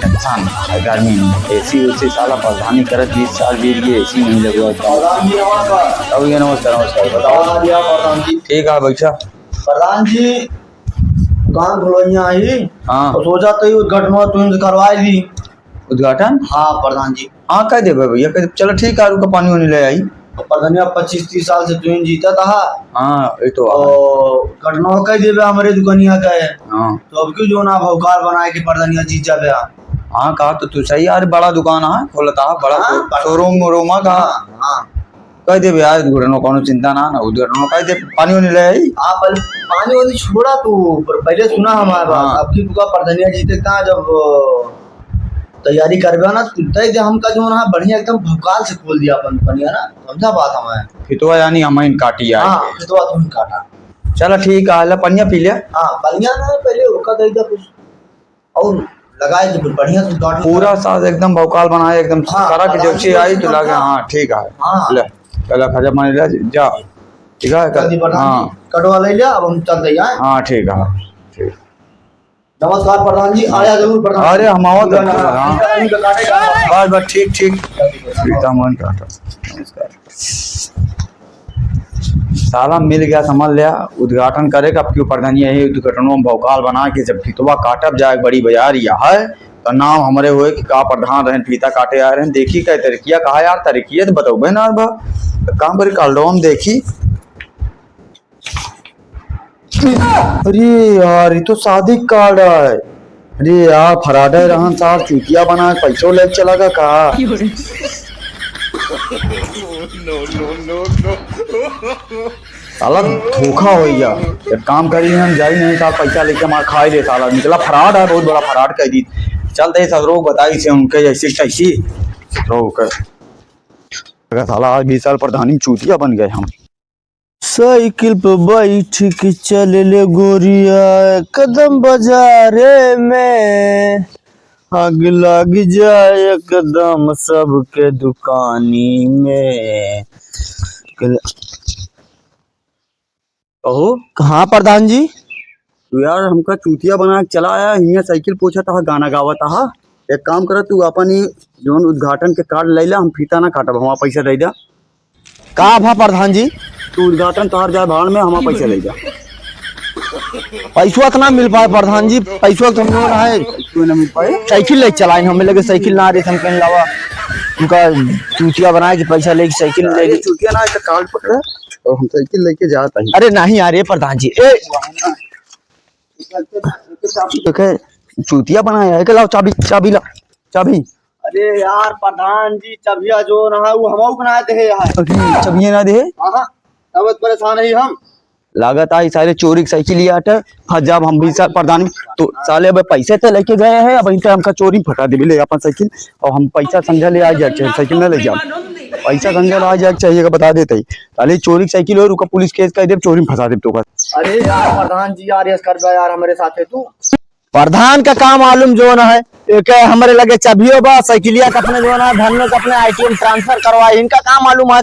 Tension है गर्मी में। एसी उसी साला प्रधानी करत 20 साल बीत गए, एसी नहीं लगवा। प्रधान जी नमस्कार। अब ये नमस्कार नमस्कार बताओ। हाँ जी हाँ प्रधान जी। ठीक है बैठा। प्रधान जी दुकान खुलवाइया ही हाँ तो सोचा तो उद्घाटन तुम करवाई दी। उद्घाटन हाँ प्रधान जी। हाँ कह दे भैया कह दे। चलो ठीक है रुका पानी वानी ले आई। तो प्रधानिया 25-30 साल से तुम जीता था हाँ ये तो घटना कह देवे हमारे दुकानिया का है। हाँ तो अब क्यों जो ना भौकाल बनाए के प्रधानिया जीत जावे। हाँ कहा तो तू सही यार, बड़ा दुकान है खोलता है बड़ा हाँ, शोरूम वोरूम है कहा। हाँ कह दे यार दुर्घटना कोनो चिंता ना उद्घाटन कह दे पानी वानी ले आई। हाँ पहले पानी वानी छोड़ा तू पहले सुना हमारे बात। हाँ। अब की तुका प्रधानिया जीते कहाँ जब तैयारी करबे ना तो हमका जो ना बढ़िया एकदम भौकाल से खोल दिया अपन दुकानिया ना। समझा बात हमें फितवा यानी हमें काटी यार। हाँ तो तुम काटा। चलो ठीक है पनिया पी लिया। हाँ बढ़िया ना पहले रोका दे दिया कुछ और लगाए तो बढ़िया से गाड़ी पूरा साथ एकदम भौकाल बनाए एकदम हाँ, सारा की हाँ, जब आई तो लगे हाँ ठीक है। हाँ। ले चलो खजा पानी ले जा ठीक है जल्दी प्रधान हाँ जी कटवा ले लिया। अब हम चल रहे हैं। हाँ ठीक है ठीक। नमस्कार प्रधान जी आया जरूर प्रधान। अरे हम आवत हाँ, हाँ, बस ठीक ठीक एकदम मन काटा। नमस्कार साला मिल गया समझ लिया उद्घाटन करेगा। अब क्यों प्रधानी यही उद्घाटनों में भौकाल बना के जब फितवा काटब जाए बड़ी बाजार या है तो नाम हमारे हुए कि का प्रधान रहे फीता काटे आ रहे हैं। देखी क्या तरीकिया कहा यार तरीकिया तो बताओ ना बा काम करी कॉलडोम देखी। अरे यार ये तो शादी कार्ड है। अरे यार फराडे रहन सार चूतिया बना के पैसों ले चला गया कहा। साला धोखा हो गया। एक काम करी हम जाई नहीं साल पैसा लेके हमारा खाई दे साला निकला फराड है बहुत बड़ा फराड कह दी। चलते सब रोग बताई से उनके ऐसी कैसी रोक साला आज 20 साल प्रधानी चूतिया बन गए हम। साइकिल पे बैठ के चले ले गोरिया कदम बाजारे में आग लग जाए एकदम सबके दुकानी में। कहो कहाँ प्रधान जी। तू यार हमका चूतिया बना के चला आया हियाँ साइकिल पूछा था गाना गावा था। एक काम कर तू अपन ही जोन उद्घाटन के कार्ड ले ला हम फीता ना काटब हमारा पैसा दे जा। कहाँ भा प्रधान जी। तू उद्घाटन तोहर जाए भाड़ में हमारा पैसा ले जा। पैसा तो ना मिल पाए प्रधान जी। पैसा तो हम लोग है तू ना मिल पाए साइकिल ले चलाए हमें लगे साइकिल ना रही हम कहीं लावा उनका चूतिया बनाए कि पैसा लेके साइकिल ले ली। चूतिया ना एक कार्ड पकड़ा और हम साइकिल लेके जाता ही। अरे नहीं यार ये प्रधान जी ए चूतिया बनाया है कि लाओ चाबी चाबी ला चाबी। अरे यार प्रधान जी चबिया जो ना है वो हम बनाए थे यार। अरे चाबियां ना दे हाँ तब परेशान है हम। लागत आई सारे चोरी की साइकिल लिया जब हम भी प्रधान तो साले अब पैसे तो लेके गए हैं अब इनका हमका चोरी फटा दे ले अपन साइकिल और हम पैसा समझा ले आ जाए साइकिल ना ले जाओ पैसा समझा आ जाए चाहिए बता देते ही साले चोरी की साइकिल हो रुका पुलिस केस कर दे चोरी में फंसा दे तो। अरे यार प्रधान जी यार यस कर यार हमारे साथ है तू। प्रधान का काम मालूम जो ना है एक हमारे लगे चाबियो बा साइकिलिया का अपने जो ना धन में अपने आईटीएम ट्रांसफर करवाए इनका काम मालूम है।